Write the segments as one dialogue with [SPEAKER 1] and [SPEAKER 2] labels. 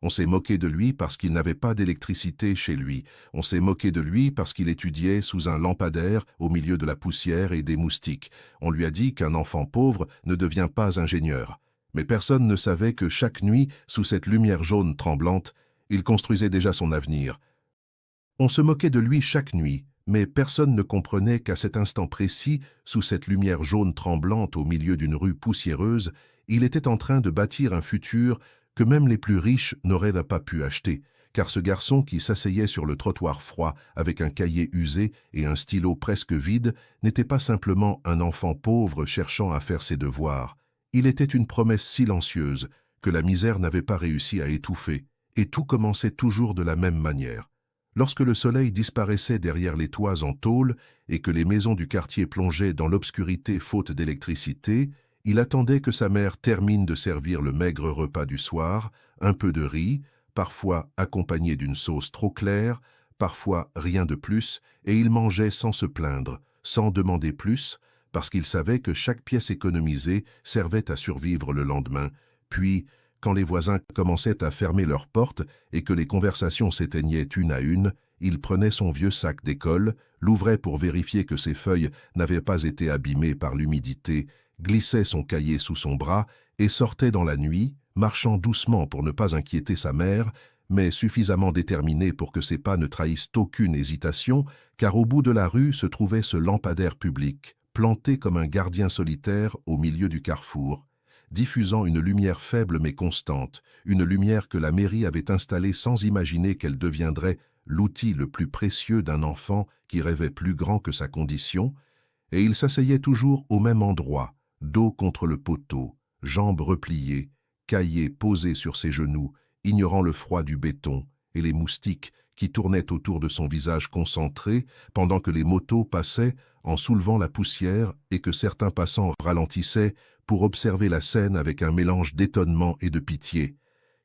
[SPEAKER 1] On s'est moqué de lui parce qu'il n'avait pas d'électricité chez lui. On s'est moqué de lui parce qu'il étudiait sous un lampadaire au milieu de la poussière et des moustiques. On lui a dit qu'un enfant pauvre ne devient pas ingénieur. Mais personne ne savait que chaque nuit, sous cette lumière jaune tremblante, il construisait déjà son avenir. On se moquait de lui chaque nuit, mais personne ne comprenait qu'à cet instant précis, sous cette lumière jaune tremblante au milieu d'une rue poussiéreuse, il était en train de bâtir un futur que même les plus riches n'auraient pas pu acheter, car ce garçon qui s'asseyait sur le trottoir froid avec un cahier usé et un stylo presque vide n'était pas simplement un enfant pauvre cherchant à faire ses devoirs. Il était une promesse silencieuse que la misère n'avait pas réussi à étouffer, et tout commençait toujours de la même manière. Lorsque le soleil disparaissait derrière les toits en tôle et que les maisons du quartier plongeaient dans l'obscurité faute d'électricité, il attendait que sa mère termine de servir le maigre repas du soir, un peu de riz, parfois accompagné d'une sauce trop claire, parfois rien de plus, et il mangeait sans se plaindre, sans demander plus, parce qu'il savait que chaque pièce économisée servait à survivre le lendemain. Puis, quand les voisins commençaient à fermer leurs portes et que les conversations s'éteignaient une à une, il prenait son vieux sac d'école, l'ouvrait pour vérifier que ses feuilles n'avaient pas été abîmées par l'humidité, glissait son cahier sous son bras et sortait dans la nuit, marchant doucement pour ne pas inquiéter sa mère, mais suffisamment déterminé pour que ses pas ne trahissent aucune hésitation, car au bout de la rue se trouvait ce lampadaire public, planté comme un gardien solitaire au milieu du carrefour, diffusant une lumière faible mais constante, une lumière que la mairie avait installée sans imaginer qu'elle deviendrait l'outil le plus précieux d'un enfant qui rêvait plus grand que sa condition, et il s'asseyait toujours au même endroit, dos contre le poteau, jambes repliées, cahier posé sur ses genoux, ignorant le froid du béton et les moustiques qui tournaient autour de son visage concentré pendant que les motos passaient en soulevant la poussière et que certains passants ralentissaient pour observer la scène avec un mélange d'étonnement et de pitié.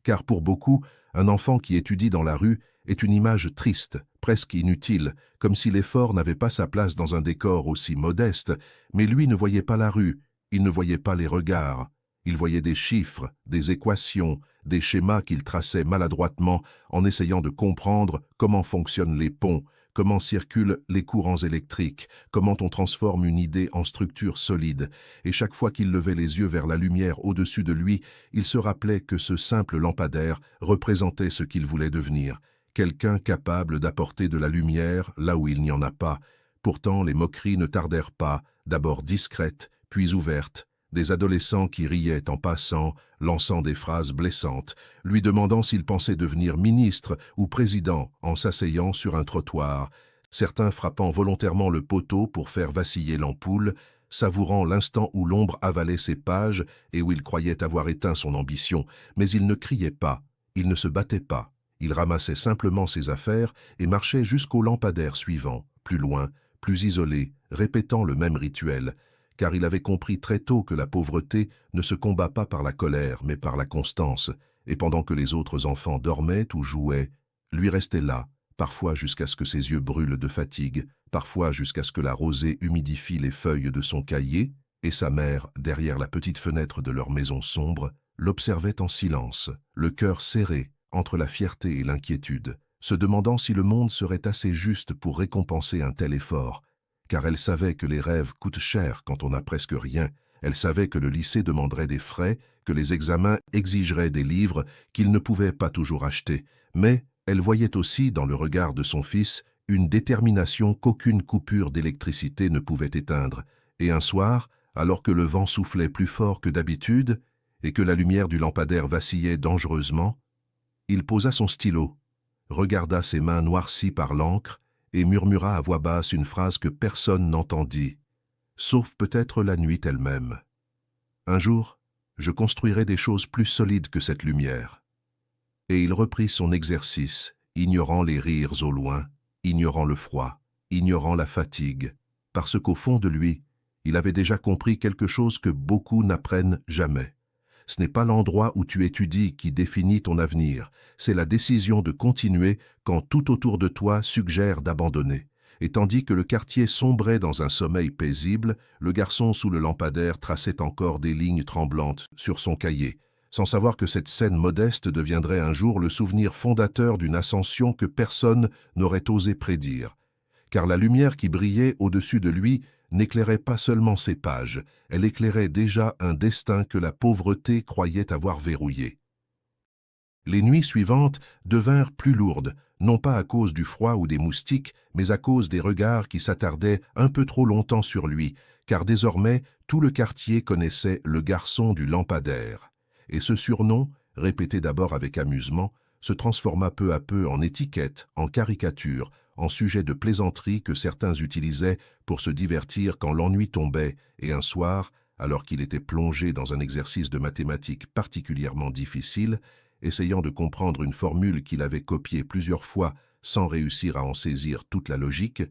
[SPEAKER 1] Car pour beaucoup, un enfant qui étudie dans la rue est une image triste, presque inutile, comme si l'effort n'avait pas sa place dans un décor aussi modeste, mais lui ne voyait pas la rue, il ne voyait pas les regards. Il voyait des chiffres, des équations, des schémas qu'il traçait maladroitement en essayant de comprendre comment fonctionnent les ponts, comment circulent les courants électriques, comment on transforme une idée en structure solide. Et chaque fois qu'il levait les yeux vers la lumière au-dessus de lui, il se rappelait que ce simple lampadaire représentait ce qu'il voulait devenir, quelqu'un capable d'apporter de la lumière là où il n'y en a pas. Pourtant, les moqueries ne tardèrent pas, d'abord discrètes, puis ouvertes. Des adolescents qui riaient en passant, lançant des phrases blessantes, lui demandant s'il pensait devenir ministre ou président en s'asseyant sur un trottoir, certains frappant volontairement le poteau pour faire vaciller l'ampoule, savourant l'instant où l'ombre avalait ses pages et où il croyait avoir éteint son ambition, mais il ne criait pas, il ne se battait pas. Il ramassait simplement ses affaires et marchait jusqu'au lampadaire suivant, plus loin, plus isolé, répétant le même rituel, car il avait compris très tôt que la pauvreté ne se combat pas par la colère, mais par la constance, et pendant que les autres enfants dormaient ou jouaient, lui restait là, parfois jusqu'à ce que ses yeux brûlent de fatigue, parfois jusqu'à ce que la rosée humidifie les feuilles de son cahier, et sa mère, derrière la petite fenêtre de leur maison sombre, l'observait en silence, le cœur serré, entre la fierté et l'inquiétude, se demandant si le monde serait assez juste pour récompenser un tel effort, car elle savait que les rêves coûtent cher quand on n'a presque rien, elle savait que le lycée demanderait des frais, que les examens exigeraient des livres qu'il ne pouvait pas toujours acheter, mais elle voyait aussi dans le regard de son fils une détermination qu'aucune coupure d'électricité ne pouvait éteindre, et un soir, alors que le vent soufflait plus fort que d'habitude et que la lumière du lampadaire vacillait dangereusement, il posa son stylo, regarda ses mains noircies par l'encre et murmura à voix basse une phrase que personne n'entendit, sauf peut-être la nuit elle-même. Un jour, je construirai des choses plus solides que cette lumière. Et il reprit son exercice, ignorant les rires au loin, ignorant le froid, ignorant la fatigue, parce qu'au fond de lui, il avait déjà compris quelque chose que beaucoup n'apprennent jamais. Ce n'est pas l'endroit où tu étudies qui définit ton avenir, c'est la décision de continuer quand tout autour de toi suggère d'abandonner. Et tandis que le quartier sombrait dans un sommeil paisible, le garçon sous le lampadaire traçait encore des lignes tremblantes sur son cahier, sans savoir que cette scène modeste deviendrait un jour le souvenir fondateur d'une ascension que personne n'aurait osé prédire. Car la lumière qui brillait au-dessus de lui n'éclairait pas seulement ses pages, elle éclairait déjà un destin que la pauvreté croyait avoir verrouillé. Les nuits suivantes devinrent plus lourdes, non pas à cause du froid ou des moustiques, mais à cause des regards qui s'attardaient un peu trop longtemps sur lui, car désormais tout le quartier connaissait le garçon du lampadaire. Et ce surnom, répété d'abord avec amusement, se transforma peu à peu en étiquette, en caricature, en sujet de plaisanterie que certains utilisaient pour se divertir quand l'ennui tombait, et un soir, alors qu'il était plongé dans un exercice de mathématiques particulièrement difficile, essayant de comprendre une formule qu'il avait copiée plusieurs fois sans réussir à en saisir toute la logique,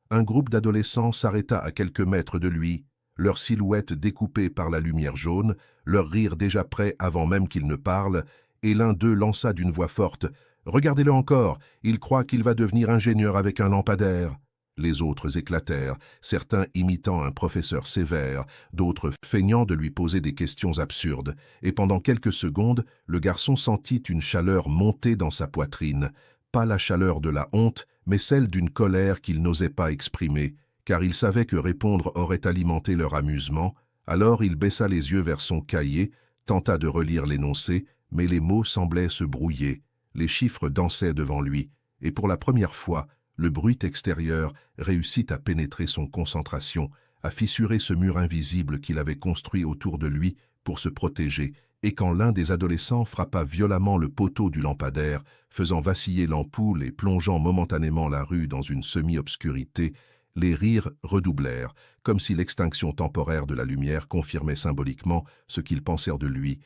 [SPEAKER 1] un groupe d'adolescents s'arrêta à quelques mètres de lui, leurs silhouettes découpées par la lumière jaune, leur rire déjà prêt avant même qu'il ne parle, et l'un d'eux lança d'une voix forte « Regardez-le encore, il croit qu'il va devenir ingénieur avec un lampadaire !» Les autres éclatèrent, certains imitant un professeur sévère, d'autres feignant de lui poser des questions absurdes, et pendant quelques secondes, le garçon sentit une chaleur monter dans sa poitrine, pas la chaleur de la honte, mais celle d'une colère qu'il n'osait pas exprimer, car il savait que répondre aurait alimenté leur amusement. Alors il baissa les yeux vers son cahier, tenta de relire l'énoncé, mais les mots semblaient se brouiller, les chiffres dansaient devant lui, et pour la première fois, le bruit extérieur réussit à pénétrer son concentration, à fissurer ce mur invisible qu'il avait construit autour de lui pour se protéger, et quand l'un des adolescents frappa violemment le poteau du lampadaire, faisant vaciller l'ampoule et plongeant momentanément la rue dans une semi-obscurité, les rires redoublèrent, comme si l'extinction temporaire de la lumière confirmait symboliquement ce qu'ils pensèrent de lui.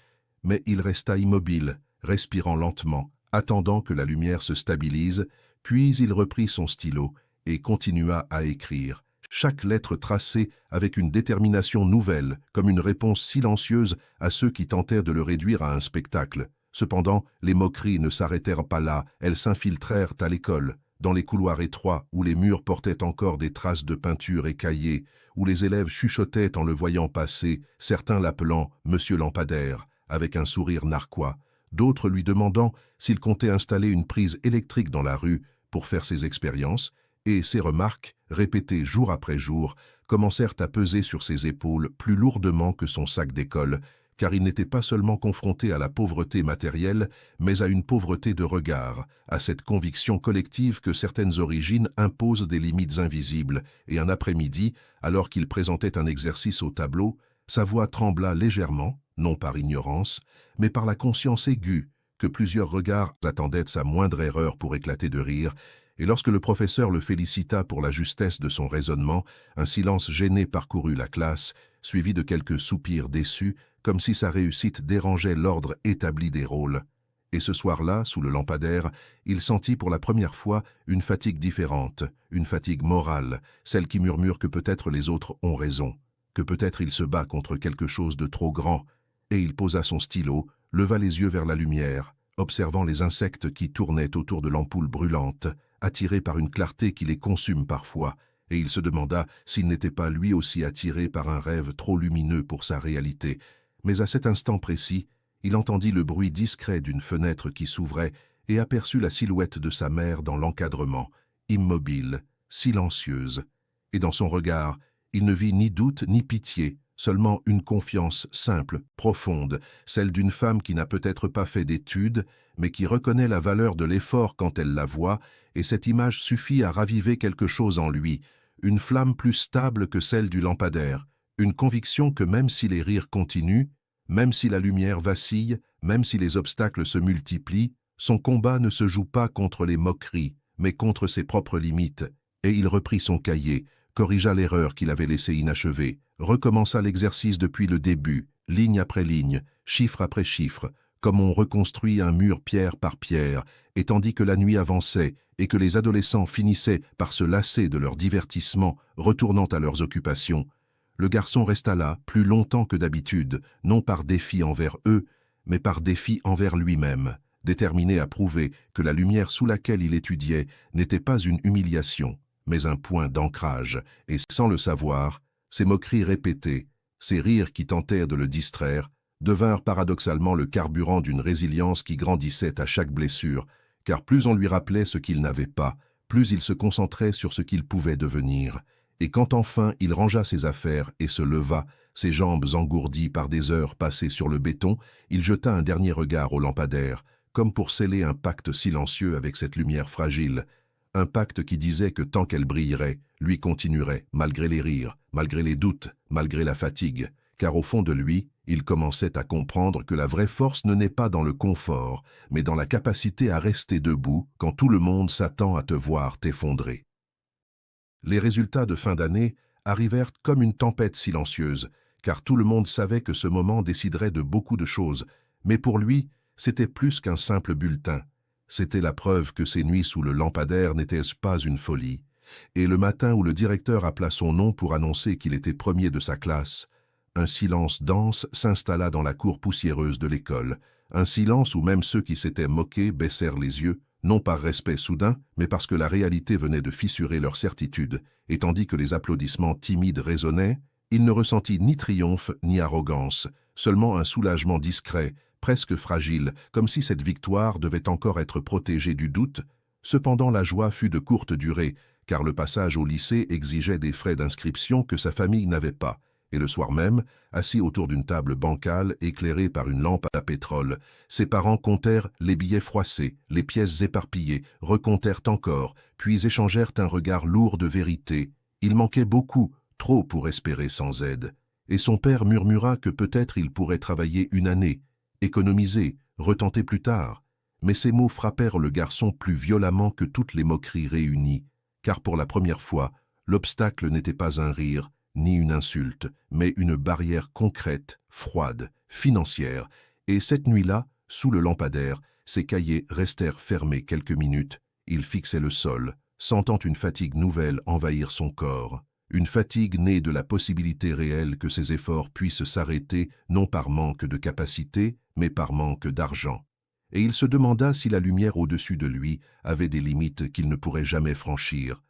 [SPEAKER 1] Mais il resta immobile, respirant lentement, attendant que la lumière se stabilise, puis il reprit son stylo et continua à écrire, chaque lettre tracée avec une détermination nouvelle, comme une réponse silencieuse à ceux qui tentèrent de le réduire à un spectacle. Cependant, les moqueries ne s'arrêtèrent pas là, elles s'infiltrèrent à l'école, dans les couloirs étroits où les murs portaient encore des traces de peinture écaillées, où les élèves chuchotaient en le voyant passer, certains l'appelant « Monsieur Lampadaire », avec un sourire narquois, d'autres lui demandant s'il comptait installer une prise électrique dans la rue pour faire ses expériences, et ces remarques, répétées jour après jour, commencèrent à peser sur ses épaules plus lourdement que son sac d'école, car il n'était pas seulement confronté à la pauvreté matérielle, mais à une pauvreté de regard, à cette conviction collective que certaines origines imposent des limites invisibles, et un après-midi, alors qu'il présentait un exercice au tableau, sa voix trembla légèrement, non par ignorance, mais par la conscience aiguë que plusieurs regards attendaient sa moindre erreur pour éclater de rire, et lorsque le professeur le félicita pour la justesse de son raisonnement, un silence gêné parcourut la classe, suivi de quelques soupirs déçus, comme si sa réussite dérangeait l'ordre établi des rôles. Et ce soir-là, sous le lampadaire, il sentit pour la première fois une fatigue différente, une fatigue morale, celle qui murmure que peut-être les autres ont raison, que peut-être il se bat contre quelque chose de trop grand, et il posa son stylo, leva les yeux vers la lumière, observant les insectes qui tournaient autour de l'ampoule brûlante, attirés par une clarté qui les consume parfois, et il se demanda s'il n'était pas lui aussi attiré par un rêve trop lumineux pour sa réalité. Mais à cet instant précis, il entendit le bruit discret d'une fenêtre qui s'ouvrait et aperçut la silhouette de sa mère dans l'encadrement, immobile, silencieuse. Et dans son regard, il ne vit ni doute ni pitié, seulement une confiance simple, profonde, celle d'une femme qui n'a peut-être pas fait d'études, mais qui reconnaît la valeur de l'effort quand elle la voit, et cette image suffit à raviver quelque chose en lui, une flamme plus stable que celle du lampadaire, une conviction que même si les rires continuent, même si la lumière vacille, même si les obstacles se multiplient, son combat ne se joue pas contre les moqueries, mais contre ses propres limites, et il reprit son cahier, corrigea l'erreur qu'il avait laissée inachevée, recommença l'exercice depuis le début, ligne après ligne, chiffre après chiffre, comme on reconstruit un mur pierre par pierre, et tandis que la nuit avançait et que les adolescents finissaient par se lasser de leur divertissement, retournant à leurs occupations, le garçon resta là plus longtemps que d'habitude, non par défi envers eux, mais par défi envers lui-même, déterminé à prouver que la lumière sous laquelle il étudiait n'était pas une humiliation, mais un point d'ancrage, et sans le savoir, ses moqueries répétées, ses rires qui tentèrent de le distraire, devinrent paradoxalement le carburant d'une résilience qui grandissait à chaque blessure, car plus on lui rappelait ce qu'il n'avait pas, plus il se concentrait sur ce qu'il pouvait devenir. Et quand enfin il rangea ses affaires et se leva, ses jambes engourdies par des heures passées sur le béton, il jeta un dernier regard au lampadaire, comme pour sceller un pacte silencieux avec cette lumière fragile, un pacte qui disait que tant qu'elle brillerait, lui continuerait, malgré les rires, malgré les doutes, malgré la fatigue, car au fond de lui, il commençait à comprendre que la vraie force ne naît pas dans le confort, mais dans la capacité à rester debout quand tout le monde s'attend à te voir t'effondrer. Les résultats de fin d'année arrivèrent comme une tempête silencieuse, car tout le monde savait que ce moment déciderait de beaucoup de choses, mais pour lui, c'était plus qu'un simple bulletin. C'était la preuve que ces nuits sous le lampadaire n'étaient pas une folie. Et le matin où le directeur appela son nom pour annoncer qu'il était premier de sa classe, un silence dense s'installa dans la cour poussiéreuse de l'école, un silence où même ceux qui s'étaient moqués baissèrent les yeux, non par respect soudain, mais parce que la réalité venait de fissurer leur certitude, et tandis que les applaudissements timides résonnaient, il ne ressentit ni triomphe ni arrogance, seulement un soulagement discret, presque fragile, comme si cette victoire devait encore être protégée du doute. Cependant la joie fut de courte durée, car le passage au lycée exigeait des frais d'inscription que sa famille n'avait pas, et le soir même, assis autour d'une table bancale éclairée par une lampe à pétrole, ses parents comptèrent les billets froissés, les pièces éparpillées, recomptèrent encore, puis échangèrent un regard lourd de vérité. Il manquait beaucoup, trop pour espérer sans aide, et son père murmura que peut-être il pourrait travailler une année, économiser, retenter plus tard. Mais ces mots frappèrent le garçon plus violemment que toutes les moqueries réunies, car pour la première fois, l'obstacle n'était pas un rire, ni une insulte, mais une barrière concrète, froide, financière, et cette nuit-là, sous le lampadaire, ses cahiers restèrent fermés quelques minutes. Il fixait le sol, sentant une fatigue nouvelle envahir son corps, une fatigue née de la possibilité réelle que ses efforts puissent s'arrêter non par manque de capacité, mais par manque d'argent. Et il se demanda si la lumière au-dessus de lui avait des limites qu'il ne pourrait jamais franchir.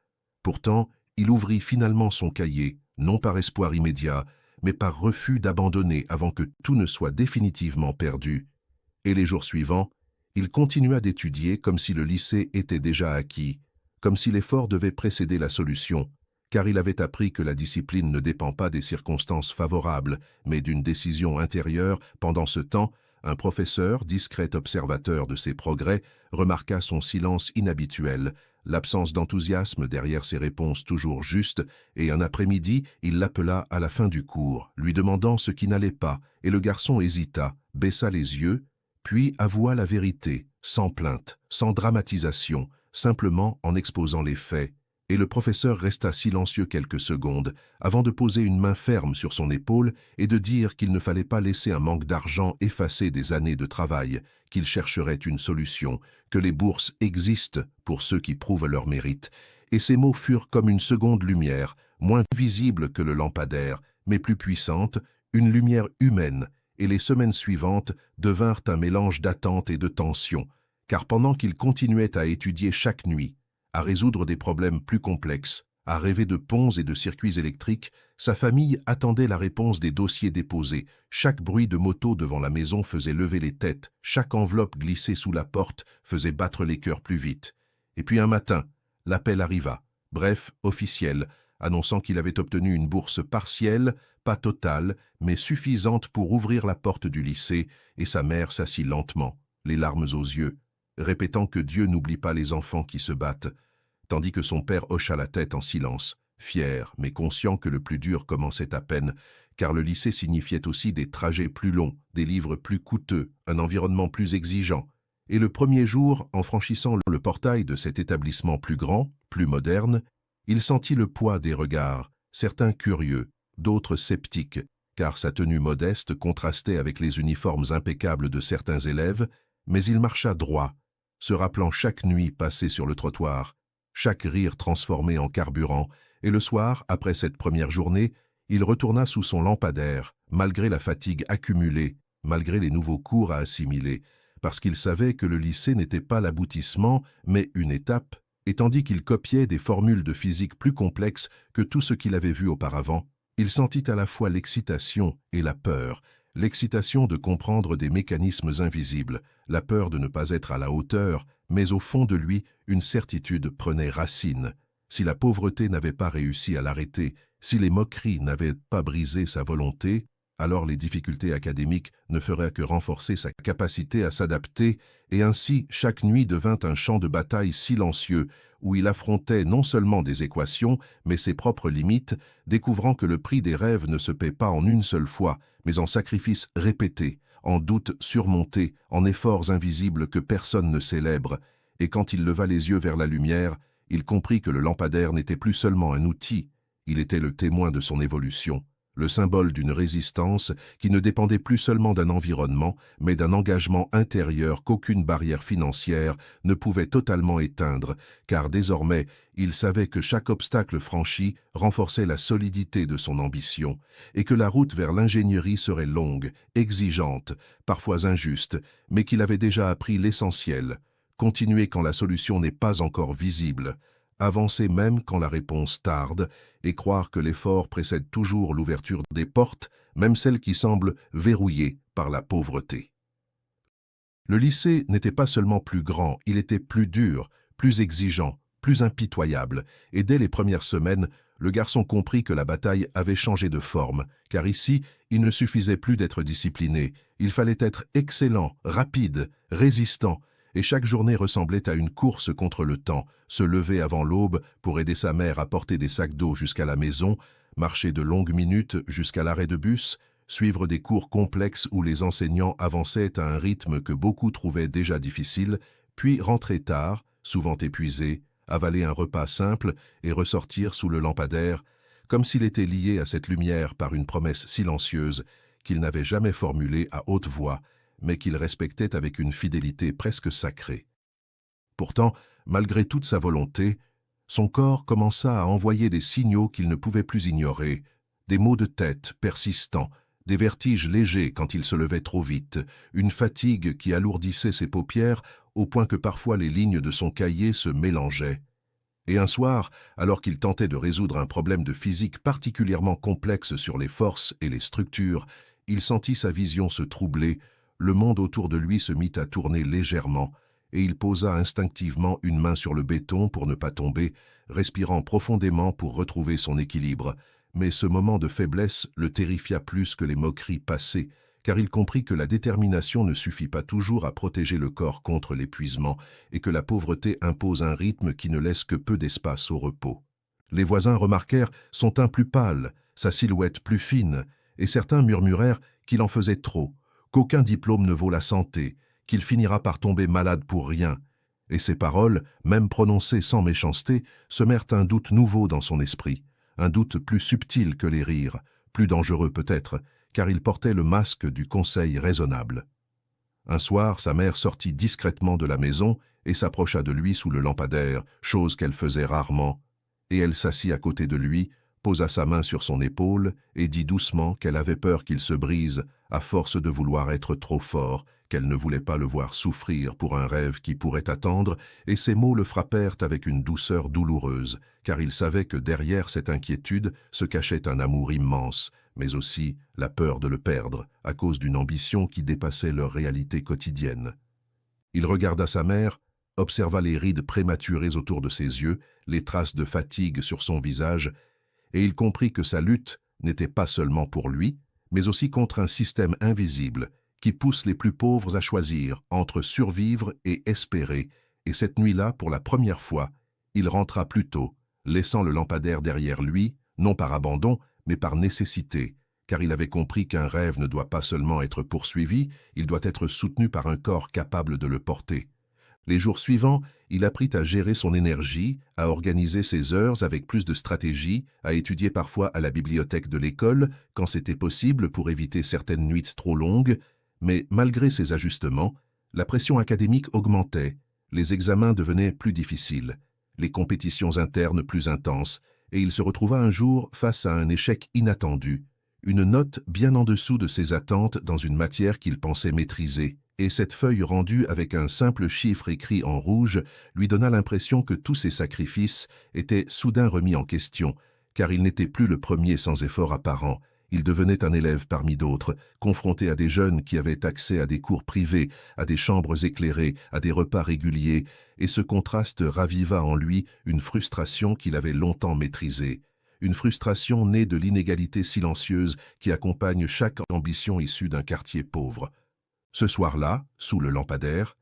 [SPEAKER 1] Pourtant, il ouvrit finalement son cahier, non par espoir immédiat, mais par refus d'abandonner avant que tout ne soit définitivement perdu. Et les jours suivants, il continua d'étudier comme si le lycée était déjà acquis, comme si l'effort devait précéder la solution, car il avait appris que la discipline ne dépend pas des circonstances favorables, mais d'une décision intérieure. Pendant ce temps, un professeur, discret observateur de ses progrès, remarqua son silence inhabituel, l'absence d'enthousiasme derrière ses réponses toujours justes, et un après-midi, il l'appela à la fin du cours, lui demandant ce qui n'allait pas, et le garçon hésita, baissa les yeux, puis avoua la vérité, sans plainte, sans dramatisation, simplement en exposant les faits, et le professeur resta silencieux quelques secondes, avant de poser une main ferme sur son épaule et de dire qu'il ne fallait pas laisser un manque d'argent effacer des années de travail, qu'il chercherait une solution, que les bourses existent pour ceux qui prouvent leur mérite. Et ces mots furent comme une seconde lumière, moins visible que le lampadaire, mais plus puissante, une lumière humaine, et les semaines suivantes devinrent un mélange d'attente et de tension, car pendant qu'il continuait à étudier chaque nuit, à résoudre des problèmes plus complexes, à rêver de ponts et de circuits électriques, sa famille attendait la réponse des dossiers déposés. Chaque bruit de moto devant la maison faisait lever les têtes, chaque enveloppe glissée sous la porte faisait battre les cœurs plus vite. Et puis un matin, l'appel arriva, bref, officiel, annonçant qu'il avait obtenu une bourse partielle, pas totale, mais suffisante pour ouvrir la porte du lycée, et sa mère s'assit lentement, les larmes aux yeux, répétant que Dieu n'oublie pas les enfants qui se battent, tandis que son père hocha la tête en silence, fier, mais conscient que le plus dur commençait à peine, car le lycée signifiait aussi des trajets plus longs, des livres plus coûteux, un environnement plus exigeant. Et le premier jour, en franchissant le portail de cet établissement plus grand, plus moderne, il sentit le poids des regards, certains curieux, d'autres sceptiques, car sa tenue modeste contrastait avec les uniformes impeccables de certains élèves, mais il marcha droit, se rappelant chaque nuit passée sur le trottoir, chaque rire transformé en carburant, et le soir, après cette première journée, il retourna sous son lampadaire, malgré la fatigue accumulée, malgré les nouveaux cours à assimiler, parce qu'il savait que le lycée n'était pas l'aboutissement, mais une étape, et tandis qu'il copiait des formules de physique plus complexes que tout ce qu'il avait vu auparavant, il sentit à la fois l'excitation et la peur, l'excitation de comprendre des mécanismes invisibles, la peur de ne pas être à la hauteur, mais au fond de lui, une certitude prenait racine. Si la pauvreté n'avait pas réussi à l'arrêter, si les moqueries n'avaient pas brisé sa volonté, alors les difficultés académiques ne feraient que renforcer sa capacité à s'adapter, et ainsi chaque nuit devint un champ de bataille silencieux où il affrontait non seulement des équations, mais ses propres limites, découvrant que le prix des rêves ne se paie pas en une seule fois, mais en sacrifices répétés, en doutes surmontés, en efforts invisibles que personne ne célèbre, et quand il leva les yeux vers la lumière, il comprit que le lampadaire n'était plus seulement un outil, il était le témoin de son évolution, le symbole d'une résistance qui ne dépendait plus seulement d'un environnement, mais d'un engagement intérieur qu'aucune barrière financière ne pouvait totalement éteindre, car désormais, il savait que chaque obstacle franchi renforçait la solidité de son ambition, et que la route vers l'ingénierie serait longue, exigeante, parfois injuste, mais qu'il avait déjà appris l'essentiel. Continuer quand la solution n'est pas encore visible, avancer même quand la réponse tarde, et croire que l'effort précède toujours l'ouverture des portes, même celles qui semblent verrouillées par la pauvreté. Le lycée n'était pas seulement plus grand, il était plus dur, plus exigeant, plus impitoyable, et dès les premières semaines, le garçon comprit que la bataille avait changé de forme, car ici, il ne suffisait plus d'être discipliné, il fallait être excellent, rapide, résistant, et chaque journée ressemblait à une course contre le temps, se lever avant l'aube pour aider sa mère à porter des sacs d'eau jusqu'à la maison, marcher de longues minutes jusqu'à l'arrêt de bus, suivre des cours complexes où les enseignants avançaient à un rythme que beaucoup trouvaient déjà difficile, puis rentrer tard, souvent épuisé, avaler un repas simple et ressortir sous le lampadaire, comme s'il était lié à cette lumière par une promesse silencieuse qu'il n'avait jamais formulée à haute voix, mais qu'il respectait avec une fidélité presque sacrée. Pourtant, malgré toute sa volonté, son corps commença à envoyer des signaux qu'il ne pouvait plus ignorer, des maux de tête persistants, des vertiges légers quand il se levait trop vite, une fatigue qui alourdissait ses paupières au point que parfois les lignes de son cahier se mélangeaient. Et un soir, alors qu'il tentait de résoudre un problème de physique particulièrement complexe sur les forces et les structures, il sentit sa vision se troubler, le monde autour de lui se mit à tourner légèrement, et il posa instinctivement une main sur le béton pour ne pas tomber, respirant profondément pour retrouver son équilibre. Mais ce moment de faiblesse le terrifia plus que les moqueries passées, car il comprit que la détermination ne suffit pas toujours à protéger le corps contre l'épuisement, et que la pauvreté impose un rythme qui ne laisse que peu d'espace au repos. Les voisins remarquèrent son teint plus pâle, sa silhouette plus fine, et certains murmurèrent qu'il en faisait trop, qu'aucun diplôme ne vaut la santé, qu'il finira par tomber malade pour rien, et ces paroles, même prononcées sans méchanceté, semèrent un doute nouveau dans son esprit, un doute plus subtil que les rires, plus dangereux peut-être, car il portait le masque du conseil raisonnable. Un soir, sa mère sortit discrètement de la maison et s'approcha de lui sous le lampadaire, chose qu'elle faisait rarement, et elle s'assit à côté de lui, posa sa main sur son épaule et dit doucement qu'elle avait peur qu'il se brise, à force de vouloir être trop fort, qu'elle ne voulait pas le voir souffrir pour un rêve qui pourrait attendre, et ces mots le frappèrent avec une douceur douloureuse, car il savait que derrière cette inquiétude se cachait un amour immense, mais aussi la peur de le perdre, à cause d'une ambition qui dépassait leur réalité quotidienne. Il regarda sa mère, observa les rides prématurées autour de ses yeux, les traces de fatigue sur son visage, et il comprit que sa lutte n'était pas seulement pour lui, mais aussi contre un système invisible qui pousse les plus pauvres à choisir entre survivre et espérer, et cette nuit-là, pour la première fois, il rentra plus tôt, laissant le lampadaire derrière lui, non par abandon, mais par nécessité, car il avait compris qu'un rêve ne doit pas seulement être poursuivi, il doit être soutenu par un corps capable de le porter. Les jours suivants, il apprit à gérer son énergie, à organiser ses heures avec plus de stratégie, à étudier parfois à la bibliothèque de l'école, quand c'était possible pour éviter certaines nuits trop longues, mais malgré ces ajustements, la pression académique augmentait, les examens devenaient plus difficiles, les compétitions internes plus intenses, et il se retrouva un jour face à un échec inattendu, une note bien en dessous de ses attentes dans une matière qu'il pensait maîtriser, et cette feuille rendue avec un simple chiffre écrit en rouge lui donna l'impression que tous ses sacrifices étaient soudain remis en question, car il n'était plus le premier sans effort apparent, Il devenait un élève parmi d'autres, confronté à des jeunes qui avaient accès à des cours privés, à des chambres éclairées, à des repas réguliers, et ce contraste raviva en lui une frustration qu'il avait longtemps maîtrisée. Une frustration née de l'inégalité silencieuse qui accompagne chaque ambition issue d'un quartier pauvre. Ce soir-là, sous le lampadaire,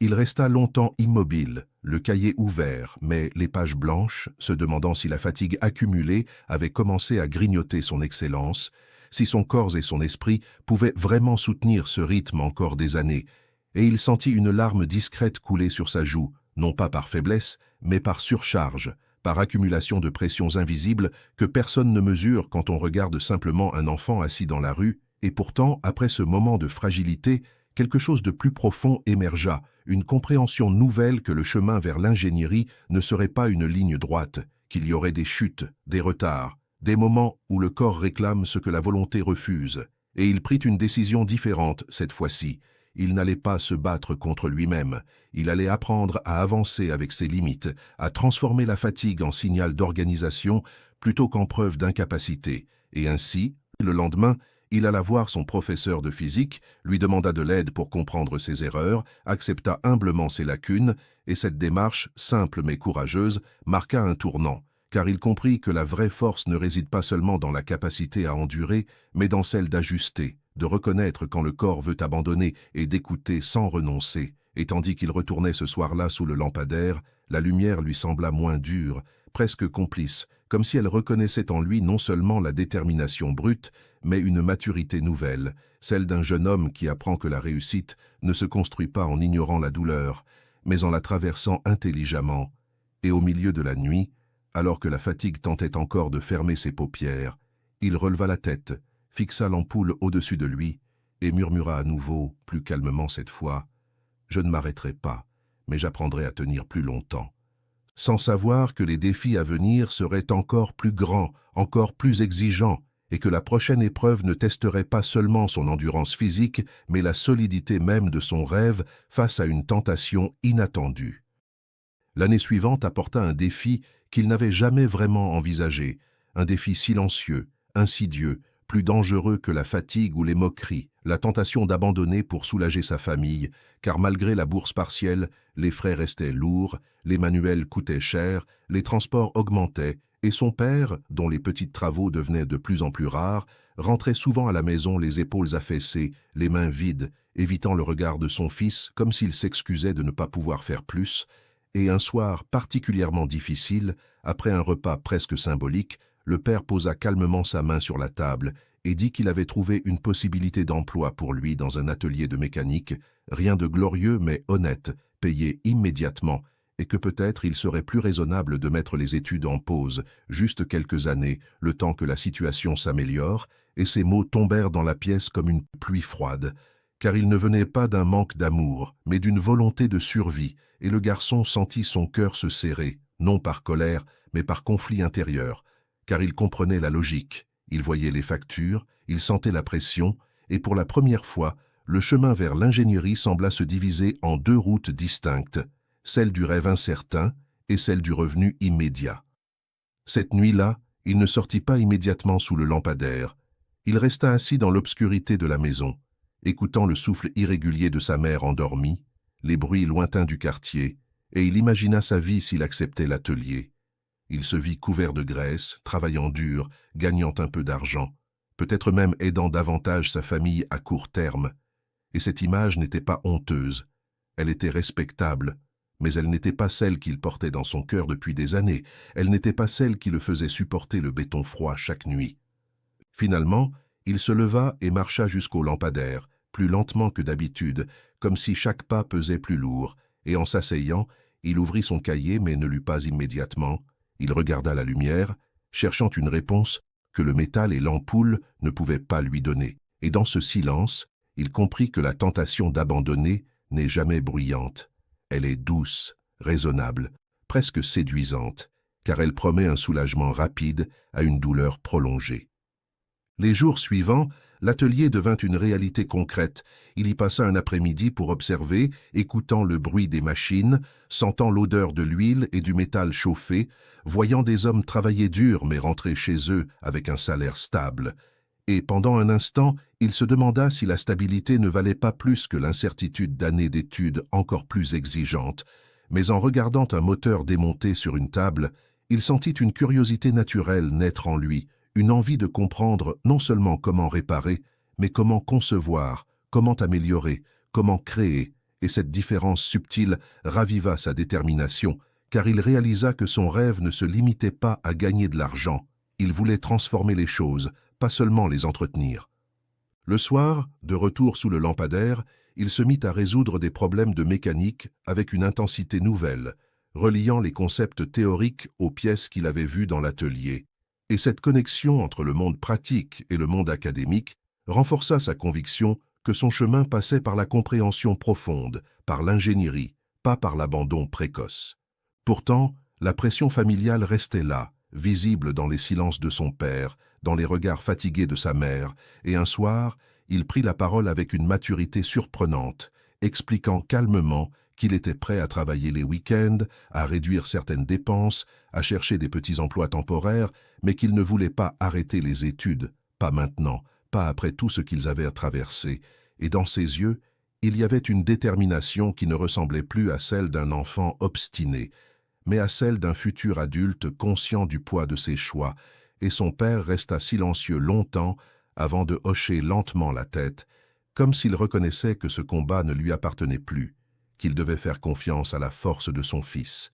[SPEAKER 1] il resta longtemps immobile, le cahier ouvert, mais les pages blanches, se demandant si la fatigue accumulée avait commencé à grignoter son excellence, si son corps et son esprit pouvaient vraiment soutenir ce rythme encore des années, et il sentit une larme discrète couler sur sa joue, non pas par faiblesse, mais par surcharge, par accumulation de pressions invisibles que personne ne mesure quand on regarde simplement un enfant assis dans la rue, et pourtant, après ce moment de fragilité, quelque chose de plus profond émergea, une compréhension nouvelle que le chemin vers l'ingénierie ne serait pas une ligne droite, qu'il y aurait des chutes, des retards, des moments où le corps réclame ce que la volonté refuse. Et il prit une décision différente cette fois-ci. Il n'allait pas se battre contre lui-même, il allait apprendre à avancer avec ses limites, à transformer la fatigue en signal d'organisation plutôt qu'en preuve d'incapacité. Et ainsi, le lendemain, il alla voir son professeur de physique, lui demanda de l'aide pour comprendre ses erreurs, accepta humblement ses lacunes, et cette démarche, simple mais courageuse, marqua un tournant, car il comprit que la vraie force ne réside pas seulement dans la capacité à endurer, mais dans celle d'ajuster, de reconnaître quand le corps veut abandonner et d'écouter sans renoncer. Et tandis qu'il retournait ce soir-là sous le lampadaire, la lumière lui sembla moins dure, presque complice, comme si elle reconnaissait en lui non seulement la détermination brute, mais une maturité nouvelle, celle d'un jeune homme qui apprend que la réussite ne se construit pas en ignorant la douleur, mais en la traversant intelligemment. Et au milieu de la nuit, alors que la fatigue tentait encore de fermer ses paupières, il releva la tête, fixa l'ampoule au-dessus de lui, et murmura à nouveau, plus calmement cette fois, « Je ne m'arrêterai pas, mais j'apprendrai à tenir plus longtemps. » Sans savoir que les défis à venir seraient encore plus grands, encore plus exigeants, et que la prochaine épreuve ne testerait pas seulement son endurance physique, mais la solidité même de son rêve face à une tentation inattendue. L'année suivante apporta un défi qu'il n'avait jamais vraiment envisagé, un défi silencieux, insidieux, plus dangereux que la fatigue ou les moqueries, la tentation d'abandonner pour soulager sa famille, car malgré la bourse partielle, les frais restaient lourds, les manuels coûtaient cher, les transports augmentaient, et son père, dont les petits travaux devenaient de plus en plus rares, rentrait souvent à la maison les épaules affaissées, les mains vides, évitant le regard de son fils comme s'il s'excusait de ne pas pouvoir faire plus, et un soir particulièrement difficile, après un repas presque symbolique, le père posa calmement sa main sur la table et dit qu'il avait trouvé une possibilité d'emploi pour lui dans un atelier de mécanique, rien de glorieux mais honnête, payé immédiatement, et que peut-être il serait plus raisonnable de mettre les études en pause, juste quelques années, le temps que la situation s'améliore, et ces mots tombèrent dans la pièce comme une pluie froide, car ils ne venaient pas d'un manque d'amour, mais d'une volonté de survie, et le garçon sentit son cœur se serrer, non par colère, mais par conflit intérieur, car il comprenait la logique, il voyait les factures, il sentait la pression, et pour la première fois, le chemin vers l'ingénierie sembla se diviser en deux routes distinctes, celle du rêve incertain et celle du revenu immédiat. Cette nuit-là, il ne sortit pas immédiatement sous le lampadaire. Il resta assis dans l'obscurité de la maison, écoutant le souffle irrégulier de sa mère endormie, les bruits lointains du quartier, et il imagina sa vie s'il acceptait l'atelier. Il se vit couvert de graisse, travaillant dur, gagnant un peu d'argent, peut-être même aidant davantage sa famille à court terme. Et cette image n'était pas honteuse, elle était respectable, mais elle n'était pas celle qu'il portait dans son cœur depuis des années, elle n'était pas celle qui le faisait supporter le béton froid chaque nuit. Finalement, il se leva et marcha jusqu'au lampadaire, plus lentement que d'habitude, comme si chaque pas pesait plus lourd, et en s'asseyant, il ouvrit son cahier mais ne lut pas immédiatement. Il regarda la lumière, cherchant une réponse que le métal et l'ampoule ne pouvaient pas lui donner, et dans ce silence, il comprit que la tentation d'abandonner n'est jamais bruyante. Elle est douce, raisonnable, presque séduisante, car elle promet un soulagement rapide à une douleur prolongée. Les jours suivants, l'atelier devint une réalité concrète. Il y passa un après-midi pour observer, écoutant le bruit des machines, sentant l'odeur de l'huile et du métal chauffé, voyant des hommes travailler dur mais rentrer chez eux avec un salaire stable. Et pendant un instant, il se demanda si la stabilité ne valait pas plus que l'incertitude d'années d'études encore plus exigeantes. Mais en regardant un moteur démonté sur une table, il sentit une curiosité naturelle naître en lui, une envie de comprendre non seulement comment réparer, mais comment concevoir, comment améliorer, comment créer, et cette différence subtile raviva sa détermination, car il réalisa que son rêve ne se limitait pas à gagner de l'argent, il voulait transformer les choses, pas seulement les entretenir. Le soir, de retour sous le lampadaire, il se mit à résoudre des problèmes de mécanique avec une intensité nouvelle, reliant les concepts théoriques aux pièces qu'il avait vues dans l'atelier. Et cette connexion entre le monde pratique et le monde académique renforça sa conviction que son chemin passait par la compréhension profonde, par l'ingénierie, pas par l'abandon précoce. Pourtant, la pression familiale restait là, visible dans les silences de son père, dans les regards fatigués de sa mère, et un soir, il prit la parole avec une maturité surprenante, expliquant calmement qu'il était prêt à travailler les week-ends, à réduire certaines dépenses, à chercher des petits emplois temporaires, mais qu'il ne voulait pas arrêter les études, pas maintenant, pas après tout ce qu'ils avaient traversé, et dans ses yeux, il y avait une détermination qui ne ressemblait plus à celle d'un enfant obstiné, mais à celle d'un futur adulte conscient du poids de ses choix, et son père resta silencieux longtemps avant de hocher lentement la tête, comme s'il reconnaissait que ce combat ne lui appartenait plus, qu'il devait faire confiance à la force de son fils.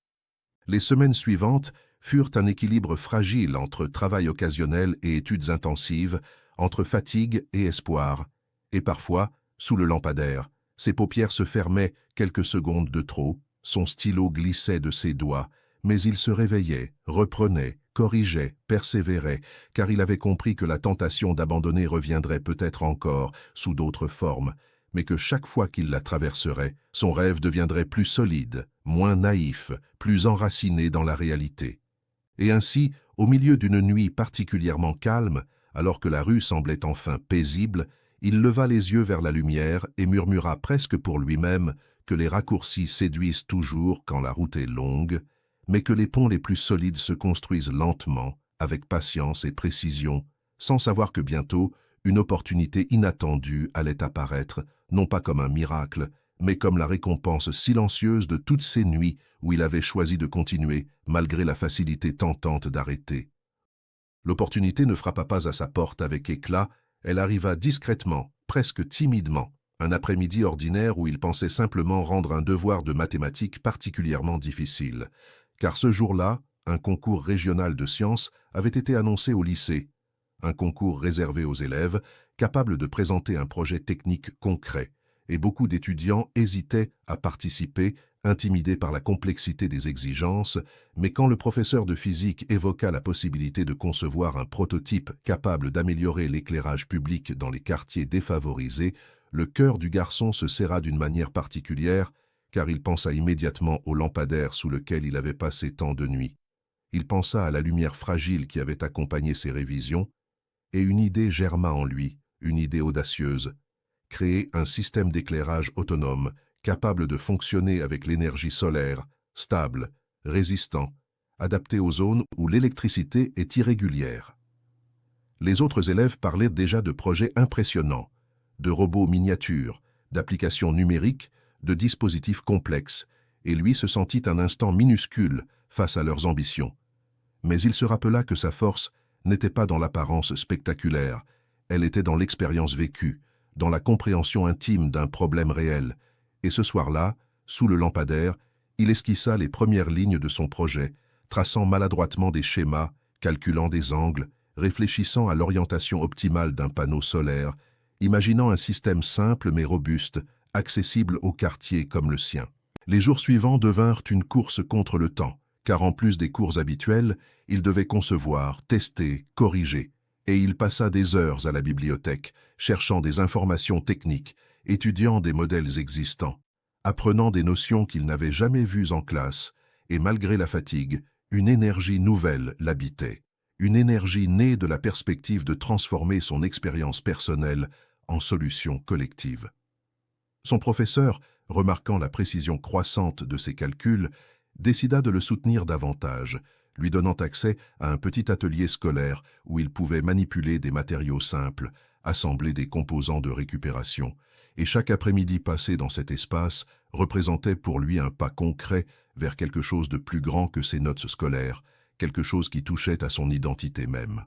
[SPEAKER 1] Les semaines suivantes furent un équilibre fragile entre travail occasionnel et études intensives, entre fatigue et espoir, et parfois, sous le lampadaire, ses paupières se fermaient quelques secondes de trop, son stylo glissait de ses doigts, mais il se réveillait, reprenait, corrigeait, persévérait, car il avait compris que la tentation d'abandonner reviendrait peut-être encore, sous d'autres formes, mais que chaque fois qu'il la traverserait, son rêve deviendrait plus solide, moins naïf, plus enraciné dans la réalité. Et ainsi, au milieu d'une nuit particulièrement calme, alors que la rue semblait enfin paisible, il leva les yeux vers la lumière et murmura presque pour lui-même que les raccourcis séduisent toujours quand la route est longue, mais que les ponts les plus solides se construisent lentement, avec patience et précision, sans savoir que bientôt, une opportunité inattendue allait apparaître, non pas comme un miracle, mais comme la récompense silencieuse de toutes ces nuits où il avait choisi de continuer, malgré la facilité tentante d'arrêter. L'opportunité ne frappa pas à sa porte avec éclat, elle arriva discrètement, presque timidement, un après-midi ordinaire où il pensait simplement rendre un devoir de mathématiques particulièrement difficile. Car ce jour-là, un concours régional de sciences avait été annoncé au lycée, un concours réservé aux élèves, capables de présenter un projet technique concret, et beaucoup d'étudiants hésitaient à participer, intimidés par la complexité des exigences, mais quand le professeur de physique évoqua la possibilité de concevoir un prototype capable d'améliorer l'éclairage public dans les quartiers défavorisés, le cœur du garçon se serra d'une manière particulière, car il pensa immédiatement au lampadaire sous lequel il avait passé tant de nuits. Il pensa à la lumière fragile qui avait accompagné ses révisions, et une idée germa en lui, une idée audacieuse, créer un système d'éclairage autonome, capable de fonctionner avec l'énergie solaire, stable, résistant, adapté aux zones où l'électricité est irrégulière. Les autres élèves parlaient déjà de projets impressionnants, de robots miniatures, d'applications numériques, de dispositifs complexes, et lui se sentit un instant minuscule face à leurs ambitions. Mais il se rappela que sa force n'était pas dans l'apparence spectaculaire, elle était dans l'expérience vécue, dans la compréhension intime d'un problème réel, et ce soir-là, sous le lampadaire, il esquissa les premières lignes de son projet, traçant maladroitement des schémas, calculant des angles, réfléchissant à l'orientation optimale d'un panneau solaire, imaginant un système simple mais robuste, accessible aux quartiers comme le sien. Les jours suivants devinrent une course contre le temps, car en plus des cours habituels, il devait concevoir, tester, corriger, et il passa des heures à la bibliothèque, cherchant des informations techniques, étudiant des modèles existants, apprenant des notions qu'il n'avait jamais vues en classe, et malgré la fatigue, une énergie nouvelle l'habitait, une énergie née de la perspective de transformer son expérience personnelle en solution collective. Son professeur, remarquant la précision croissante de ses calculs, décida de le soutenir davantage, lui donnant accès à un petit atelier scolaire où il pouvait manipuler des matériaux simples, assembler des composants de récupération, et chaque après-midi passé dans cet espace représentait pour lui un pas concret vers quelque chose de plus grand que ses notes scolaires, quelque chose qui touchait à son identité même.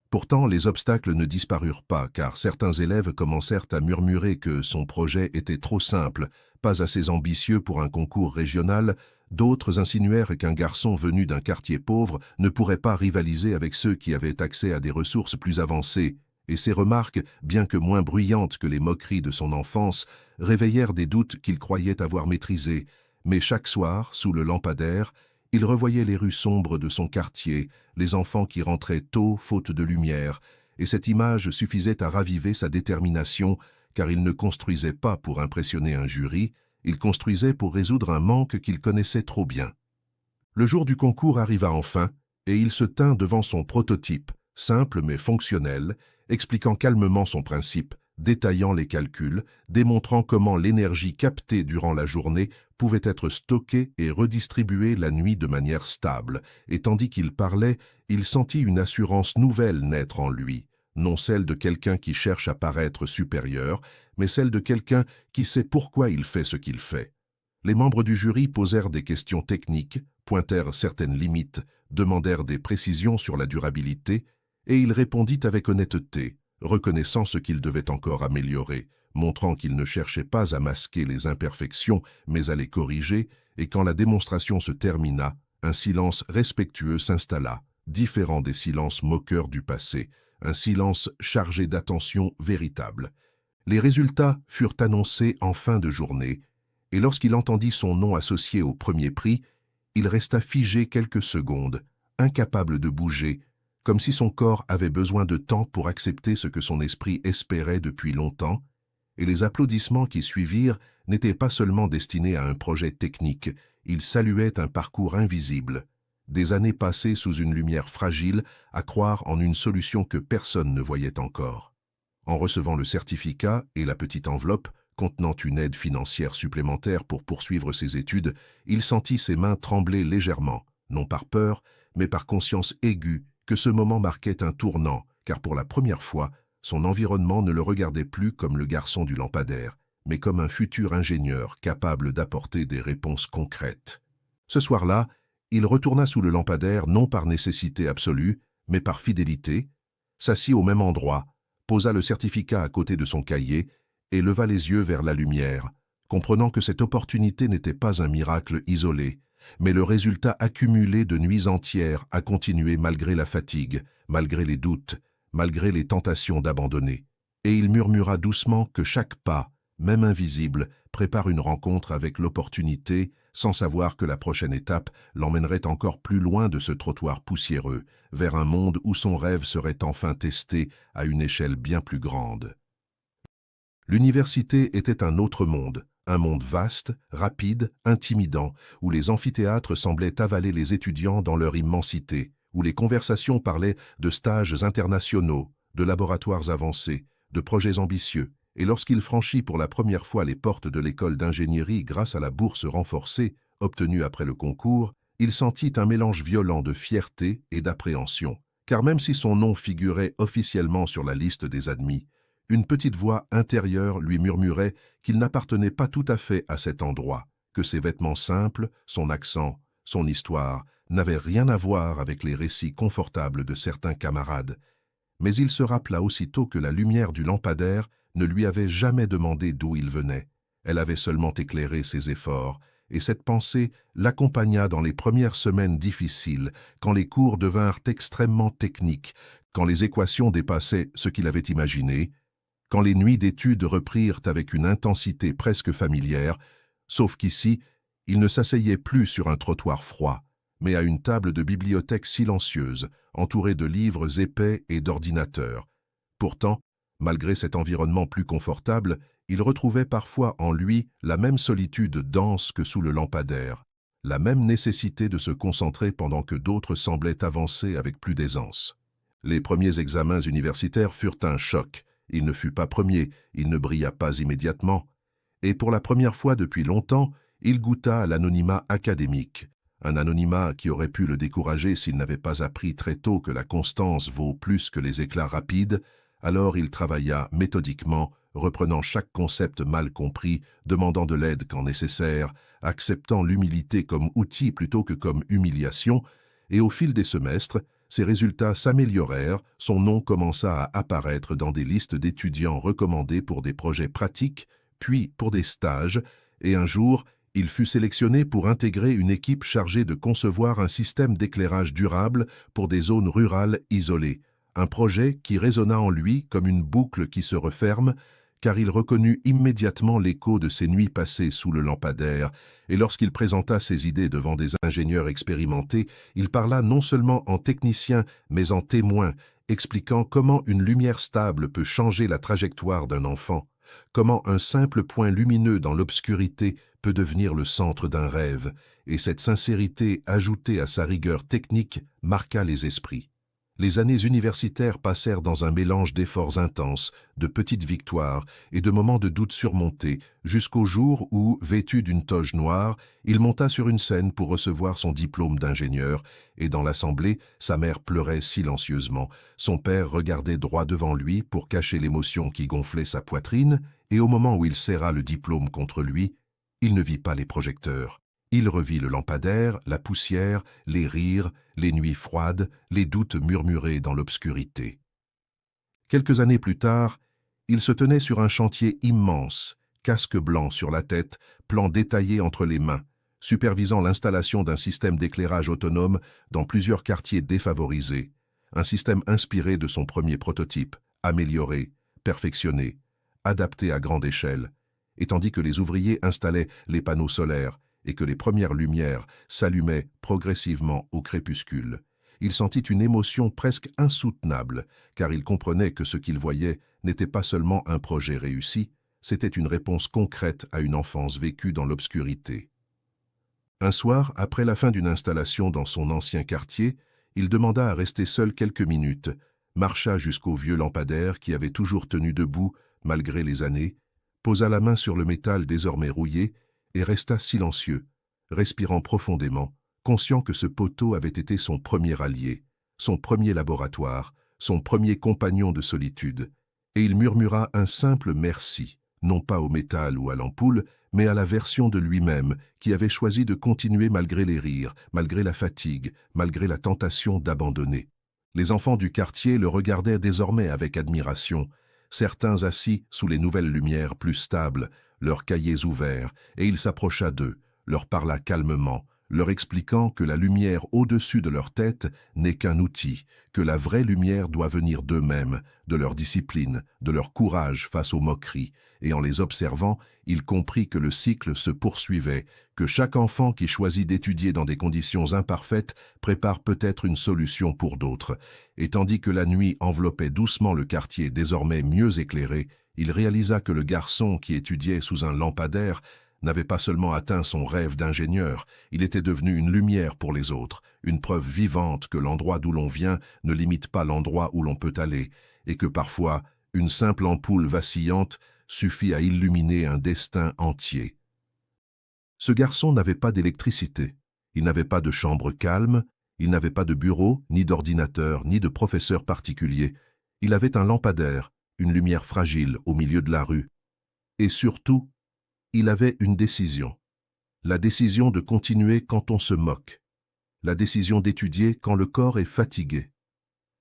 [SPEAKER 1] Pourtant, les obstacles ne disparurent pas, car certains élèves commencèrent à murmurer que son projet était trop simple, pas assez ambitieux pour un concours régional. D'autres insinuèrent qu'un garçon venu d'un quartier pauvre ne pourrait pas rivaliser avec ceux qui avaient accès à des ressources plus avancées, et ces remarques, bien que moins bruyantes que les moqueries de son enfance, réveillèrent des doutes qu'il croyait avoir maîtrisés. Mais chaque soir, sous le lampadaire, il revoyait les rues sombres de son quartier, les enfants qui rentraient tôt faute de lumière, et cette image suffisait à raviver sa détermination, car il ne construisait pas pour impressionner un jury, il construisait pour résoudre un manque qu'il connaissait trop bien. Le jour du concours arriva enfin, et il se tint devant son prototype, simple mais fonctionnel, expliquant calmement son principe, détaillant les calculs, démontrant comment l'énergie captée durant la journée pouvait être stockée et redistribuée la nuit de manière stable, et tandis qu'il parlait, il sentit une assurance nouvelle naître en lui, non celle de quelqu'un qui cherche à paraître supérieur, mais celle de quelqu'un qui sait pourquoi il fait ce qu'il fait. Les membres du jury posèrent des questions techniques, pointèrent certaines limites, demandèrent des précisions sur la durabilité, et il répondit avec honnêteté, reconnaissant ce qu'il devait encore améliorer, montrant qu'il ne cherchait pas à masquer les imperfections, mais à les corriger, et quand la démonstration se termina, un silence respectueux s'installa, différent des silences moqueurs du passé, un silence chargé d'attention véritable. Les résultats furent annoncés en fin de journée, et lorsqu'il entendit son nom associé au premier prix, il resta figé quelques secondes, incapable de bouger, comme si son corps avait besoin de temps pour accepter ce que son esprit espérait depuis longtemps, et les applaudissements qui suivirent n'étaient pas seulement destinés à un projet technique, ils saluaient un parcours invisible, des années passées sous une lumière fragile à croire en une solution que personne ne voyait encore. En recevant le certificat et la petite enveloppe contenant une aide financière supplémentaire pour poursuivre ses études, il sentit ses mains trembler légèrement, non par peur, mais par conscience aiguë que ce moment marquait un tournant, car pour la première fois, son environnement ne le regardait plus comme le garçon du lampadaire, mais comme un futur ingénieur capable d'apporter des réponses concrètes. Ce soir-là, il retourna sous le lampadaire non par nécessité absolue, mais par fidélité, s'assit au même endroit, posa le certificat à côté de son cahier et leva les yeux vers la lumière, comprenant que cette opportunité n'était pas un miracle isolé, mais le résultat accumulé de nuits entières à continuer malgré la fatigue, malgré les doutes, malgré les tentations d'abandonner. Et il murmura doucement que chaque pas, même invisible, prépare une rencontre avec l'opportunité, sans savoir que la prochaine étape l'emmènerait encore plus loin de ce trottoir poussiéreux, vers un monde où son rêve serait enfin testé à une échelle bien plus grande. L'université était un autre monde, un monde vaste, rapide, intimidant, où les amphithéâtres semblaient avaler les étudiants dans leur immensité, où les conversations parlaient de stages internationaux, de laboratoires avancés, de projets ambitieux, et lorsqu'il franchit pour la première fois les portes de l'école d'ingénierie grâce à la bourse renforcée obtenue après le concours, il sentit un mélange violent de fierté et d'appréhension, car même si son nom figurait officiellement sur la liste des admis, une petite voix intérieure lui murmurait qu'il n'appartenait pas tout à fait à cet endroit, que ses vêtements simples, son accent, son histoire n'avaient rien à voir avec les récits confortables de certains camarades. Mais il se rappela aussitôt que la lumière du lampadaire ne lui avait jamais demandé d'où il venait. Elle avait seulement éclairé ses efforts, et cette pensée l'accompagna dans les premières semaines difficiles, quand les cours devinrent extrêmement techniques, quand les équations dépassaient ce qu'il avait imaginé, quand les nuits d'études reprirent avec une intensité presque familière, sauf qu'ici, il ne s'asseyait plus sur un trottoir froid, mais à une table de bibliothèque silencieuse, entourée de livres épais et d'ordinateurs. Pourtant, malgré cet environnement plus confortable, il retrouvait parfois en lui la même solitude dense que sous le lampadaire, la même nécessité de se concentrer pendant que d'autres semblaient avancer avec plus d'aisance. Les premiers examens universitaires furent un choc. Il ne fut pas premier, il ne brilla pas immédiatement, et pour la première fois depuis longtemps, il goûta à l'anonymat académique, un anonymat qui aurait pu le décourager s'il n'avait pas appris très tôt que la constance vaut plus que les éclats rapides. Alors il travailla méthodiquement, reprenant chaque concept mal compris, demandant de l'aide quand nécessaire, acceptant l'humilité comme outil plutôt que comme humiliation, et au fil des semestres, ses résultats s'améliorèrent, son nom commença à apparaître dans des listes d'étudiants recommandés pour des projets pratiques, puis pour des stages, et un jour, il fut sélectionné pour intégrer une équipe chargée de concevoir un système d'éclairage durable pour des zones rurales isolées. Un projet qui résonna en lui comme une boucle qui se referme, car il reconnut immédiatement l'écho de ses nuits passées sous le lampadaire, et lorsqu'il présenta ses idées devant des ingénieurs expérimentés, il parla non seulement en technicien, mais en témoin, expliquant comment une lumière stable peut changer la trajectoire d'un enfant, comment un simple point lumineux dans l'obscurité peut devenir le centre d'un rêve, et cette sincérité ajoutée à sa rigueur technique marqua les esprits. Les années universitaires passèrent dans un mélange d'efforts intenses, de petites victoires et de moments de doute surmontés, jusqu'au jour où, vêtu d'une toge noire, il monta sur une scène pour recevoir son diplôme d'ingénieur, et dans l'assemblée, sa mère pleurait silencieusement. Son père regardait droit devant lui pour cacher l'émotion qui gonflait sa poitrine, et au moment où il serra le diplôme contre lui, il ne vit pas les projecteurs. Il revit le lampadaire, la poussière, les rires, les nuits froides, les doutes murmurés dans l'obscurité. Quelques années plus tard, il se tenait sur un chantier immense, casque blanc sur la tête, plan détaillé entre les mains, supervisant l'installation d'un système d'éclairage autonome dans plusieurs quartiers défavorisés, un système inspiré de son premier prototype, amélioré, perfectionné, adapté à grande échelle, et tandis que les ouvriers installaient les panneaux solaires, et que les premières lumières s'allumaient progressivement au crépuscule. Il sentit une émotion presque insoutenable, car il comprenait que ce qu'il voyait n'était pas seulement un projet réussi, c'était une réponse concrète à une enfance vécue dans l'obscurité. Un soir, après la fin d'une installation dans son ancien quartier, il demanda à rester seul quelques minutes, marcha jusqu'au vieux lampadaire qui avait toujours tenu debout malgré les années, posa la main sur le métal désormais rouillé et resta silencieux, respirant profondément, conscient que ce poteau avait été son premier allié, son premier laboratoire, son premier compagnon de solitude, et il murmura un simple merci, non pas au métal ou à l'ampoule, mais à la version de lui-même qui avait choisi de continuer malgré les rires, malgré la fatigue, malgré la tentation d'abandonner. Les enfants du quartier le regardaient désormais avec admiration, certains assis sous les nouvelles lumières plus stables, leurs cahiers ouverts, et il s'approcha d'eux, leur parla calmement, leur expliquant que la lumière au-dessus de leur tête n'est qu'un outil, que la vraie lumière doit venir d'eux-mêmes, de leur discipline, de leur courage face aux moqueries, et en les observant, il comprit que le cycle se poursuivait, que chaque enfant qui choisit d'étudier dans des conditions imparfaites prépare peut-être une solution pour d'autres, et tandis que la nuit enveloppait doucement le quartier désormais mieux éclairé, il réalisa que le garçon qui étudiait sous un lampadaire n'avait pas seulement atteint son rêve d'ingénieur, il était devenu une lumière pour les autres, une preuve vivante que l'endroit d'où l'on vient ne limite pas l'endroit où l'on peut aller, et que parfois, une simple ampoule vacillante suffit à illuminer un destin entier. Ce garçon n'avait pas d'électricité, il n'avait pas de chambre calme, il n'avait pas de bureau, ni d'ordinateur, ni de professeur particulier. Il avait un lampadaire, une lumière fragile au milieu de la rue. Et surtout, il avait une décision. La décision de continuer quand on se moque. La décision d'étudier quand le corps est fatigué.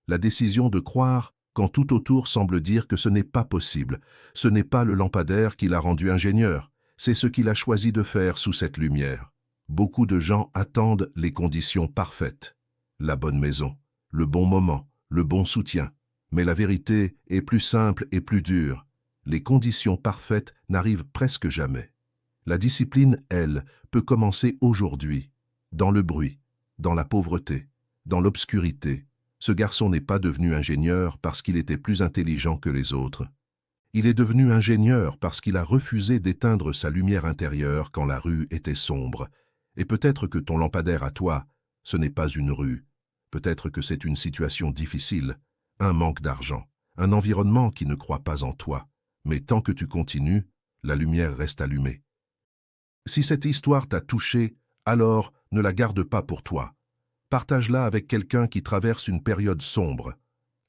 [SPEAKER 1] La décision de croire quand tout autour semble dire que ce n'est pas possible. Ce n'est pas le lampadaire qui l'a rendu ingénieur. C'est ce qu'il a choisi de faire sous cette lumière. Beaucoup de gens attendent les conditions parfaites. La bonne maison, le bon moment, le bon soutien. Mais la vérité est plus simple et plus dure. Les conditions parfaites n'arrivent presque jamais. La discipline, elle, peut commencer aujourd'hui, dans le bruit, dans la pauvreté, dans l'obscurité. Ce garçon n'est pas devenu ingénieur parce qu'il était plus intelligent que les autres. Il est devenu ingénieur parce qu'il a refusé d'éteindre sa lumière intérieure quand la rue était sombre. Et peut-être que ton lampadaire à toi, ce n'est pas une rue. Peut-être que c'est une situation difficile, un manque d'argent, un environnement qui ne croit pas en toi. Mais tant que tu continues, la lumière reste allumée. Si cette histoire t'a touché, alors ne la garde pas pour toi. Partage-la avec quelqu'un qui traverse une période sombre.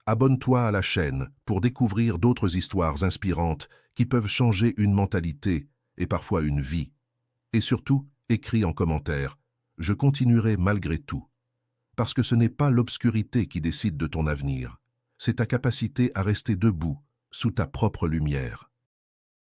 [SPEAKER 1] Abonne-toi à la chaîne pour découvrir d'autres histoires inspirantes qui peuvent changer une mentalité et parfois une vie. Et surtout, écris en commentaire « Je continuerai malgré tout ». Parce que ce n'est pas l'obscurité qui décide de ton avenir, c'est ta capacité à rester debout sous ta propre lumière.